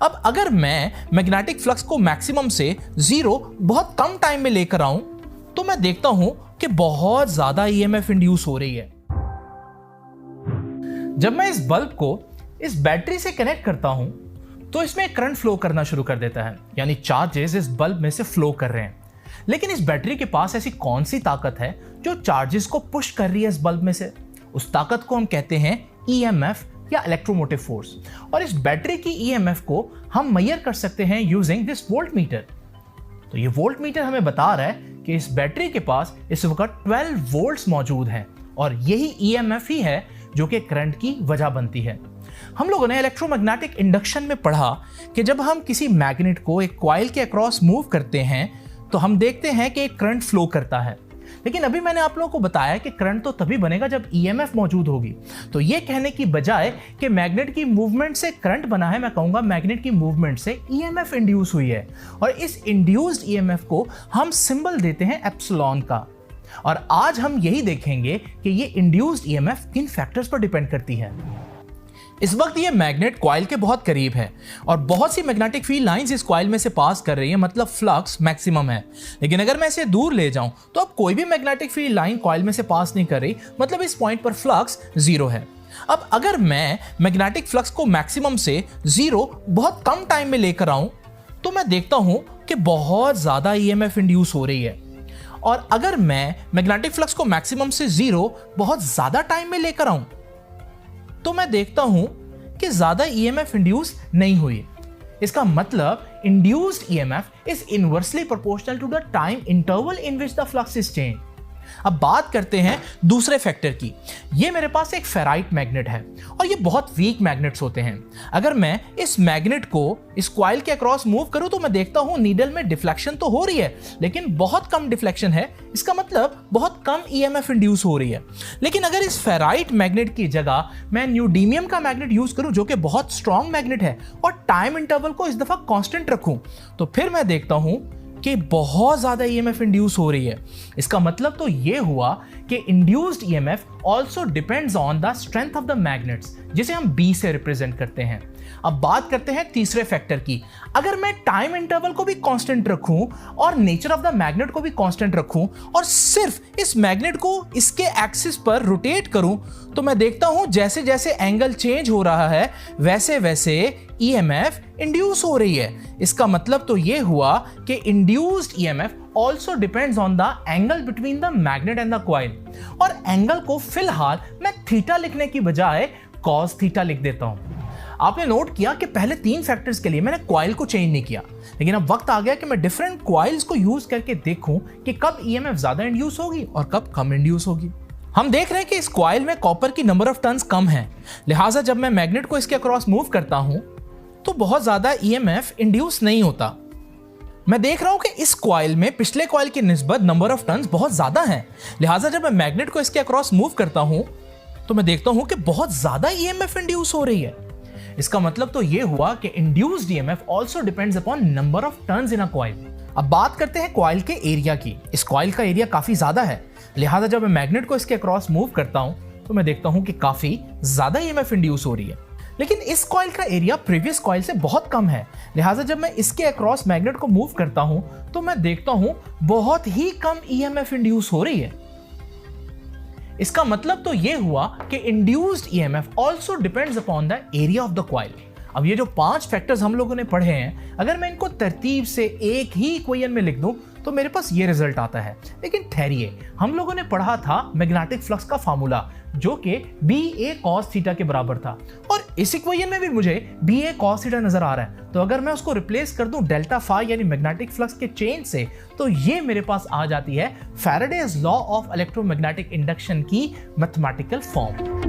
अब अगर मैं मैग्नेटिक फ्लक्स को मैक्सिमम से जीरो बहुत कम टाइम में लेकर आऊं तो मैं देखता हूं कि बहुत ज्यादा ईएमएफ इंड्यूस हो रही है। जब मैं इस बल्ब को इस बैटरी से कनेक्ट करता हूं तो इसमें करंट फ्लो करना शुरू कर देता है, यानी चार्जेस इस बल्ब में से फ्लो कर रहे हैं। लेकिन इस बैटरी के पास ऐसी कौन सी ताकत है जो चार्जेस को पुश कर रही है इस बल्ब में से? उस ताकत को हम कहते हैं ईएमएफ या इलेक्ट्रोमोटिव फोर्स। और इस बैटरी की ईएमएफ को हम मेजर कर सकते हैं यूजिंग दिस वोल्ट मीटर। तो ये वोल्ट मीटर हमें बता रहा है कि इस बैटरी के पास इस वक्त 12 वोल्ट्स मौजूद हैं और यही ईएमएफ ही है जो कि करंट की वजह बनती है। हम लोगों ने इलेक्ट्रोमैग्नेटिक इंडक्शन में पढ़ा कि जब हम किसी मैग्नेट को एक कॉइल के अक्रॉस मूव करते हैं तो हम देखते हैं कि एक करंट फ्लो करता है। लेकिन अभी मैंने आप लोगों को बताया कि करंट तो तभी बनेगा जब ईएमएफ मौजूद होगी। तो ये कहने की बजाय कि मैग्नेट की मूवमेंट से करंट बना है, मैं कहूंगा मैग्नेट की मूवमेंट से ईएमएफ इंड्यूस हुई है। और इस इंड्यूस्ड ईएमएफ को हम सिंबल देते हैं एप्सिलॉन का। और आज हम यही देखेंगे कि ये इंड्यूस्ड ईएमएफ किन फैक्टर्स पर डिपेंड करती है। इस वक्त ये मैग्नेट कॉइल के बहुत करीब है और बहुत सी मैग्नेटिक फील्ड लाइंस इस कॉइल में से पास कर रही है, मतलब फ्लक्स मैक्सिमम है। लेकिन अगर मैं इसे दूर ले जाऊं तो अब कोई भी मैग्नेटिक फील्ड लाइन कॉइल में से पास नहीं कर रही, मतलब इस पॉइंट पर फ्लक्स जीरो है। अब अगर मैं मैग्नेटिक फ्लक्स को मैक्सिमम से जीरो बहुत कम टाइम में लेकर आऊं तो मैं देखता हूं कि बहुत ज्यादा ईएमएफ इंड्यूस हो रही है। और अगर मैं मैग्नेटिक फ्लक्स को मैक्सिमम से जीरो बहुत ज्यादा टाइम में लेकर आऊं तो मैं देखता हूं कि ज्यादा ईएमएफ इंड्यूस नहीं हुई। इसका मतलब induced EMF is inversely proportional to the time interval in which the flux is change. अब बात करते हैं दूसरे फैक्टर की। ये मेरे पास एक फेराइट मैग्नेट है और ये बहुत वीक मैग्नेट्स होते हैं। अगर मैं इस मैग्नेट को इस कॉइल के अक्रॉस मूव करूं तो मैं देखता हूं नीडल में डिफ्लेक्शन तो हो रही है, लेकिन बहुत कम डिफ्लेक्शन है। इसका मतलब बहुत कम ईएमएफ इंड्यूस हो रही है। लेकिन अगर इस फेराइट मैग्नेट की जगह मैं न्यूडीमियम का मैग्नेट यूज करूं जो कि बहुत स्ट्रॉन्ग मैग्नेट है और टाइम इंटरवल को इस दफा कांस्टेंट रखूं तो फिर मैं देखता हूं कि बहुत ज्यादा ईएमएफ इंड्यूस हो रही है। इसका मतलब तो ये हुआ कि induced EMF also depends on the strength of the magnets, जिसे हम बी से रिप्रेजेंट करते हैं। अब बात करते हैं तीसरे फैक्टर की। अगर मैं टाइम इंटरवल को भी कांस्टेंट रखूं और नेचर ऑफ द मैग्नेट को भी कांस्टेंट रखूं और सिर्फ इस मैग्नेट को इसके एक्सिस पर रोटेट करूं तो मैं देखता हूं जैसे जैसे एंगल चेंज हो रहा है वैसे वैसे ईएमएफ इंड्यूस हो रही है। इसका मतलब तो ये हुआ कि induced EMF also depends on the angle between the magnet and the coil। और एंगल को फिलहाल मैं थीटा लिखने की बजाय cos थीटा लिख देता हूं। आपने नोट किया कि पहले तीन फैक्टर्स के लिए मैंने कॉइल को चेंज नहीं किया, लेकिन अब वक्त आ गया कि मैं डिफरेंट कॉइल्स को यूज करके देखूं कि कब ईएमएफ ज्यादा इंड्यूस होगी और कब कम इंड्यूस होगी। हम देख रहे हैं कि इस कॉइल में कॉपर की नंबर ऑफ टर्न्स कम है, लिहाजा जब मैं मैग्नेट को इसके अक्रॉस मूव करता हूं तो बहुत ज्यादा ईएमएफ इंड्यूस नहीं होता। मैं देख रहा हूं कि इस कॉइल में पिछले कॉइल की निस्बत नंबर ऑफ टर्न्स बहुत ज्यादा हैं, लिहाजा जब मैं मैग्नेट को इसके अक्रॉस मूव करता हूं तो मैं देखता हूं कि बहुत ज्यादा ईएमएफ इंड्यूस हो रही है। इसका मतलब तो यह हुआ कि induced EMF also depends upon number of turns in a coil. अब बात करते हैं कॉइल के एरिया की। इस कॉइल का एरिया काफी ज्यादा है, लिहाजा जब मैं मैग्नेट को इसके अक्रॉस मूव करता हूं तो मैं देखता हूं कि काफी ज्यादा ईएमएफ इंड्यूस हो रही है। लेकिन इस कॉइल का एरिया प्रीवियस कॉइल से बहुत कम है, लिहाजा जब मैं इसके अक्रॉस मैग्नेट को मूव करता हूं तो मैं देखता हूं बहुत ही कम ईएमएफ इंड्यूस हो रही है। इसका मतलब तो यह हुआ कि induced EMF also depends upon the area of the coil. अब ये जो 5 फैक्टर्स हम लोगों ने पढ़े हैं, अगर मैं इनको तरतीब से एक ही इक्वेशन में लिख दूं तो मेरे पास ये रिजल्ट आता है। लेकिन ठहरिए, हम लोगों ने पढ़ा था मैग्नेटिक फ्लक्स का फार्मूला जो कि BA cos थीटा के बराबर था और इस इक्वेशन में भी मुझे BA cos थीटा नजर आ रहा है। तो अगर मैं उसको रिप्लेस कर दूं डेल्टा फाई यानी मैग्नेटिक फ्लक्स के चेंज से तो ये मेरे पास आ जाती है Faraday's law of electromagnetic induction की मैथमेटिकल फॉर्म।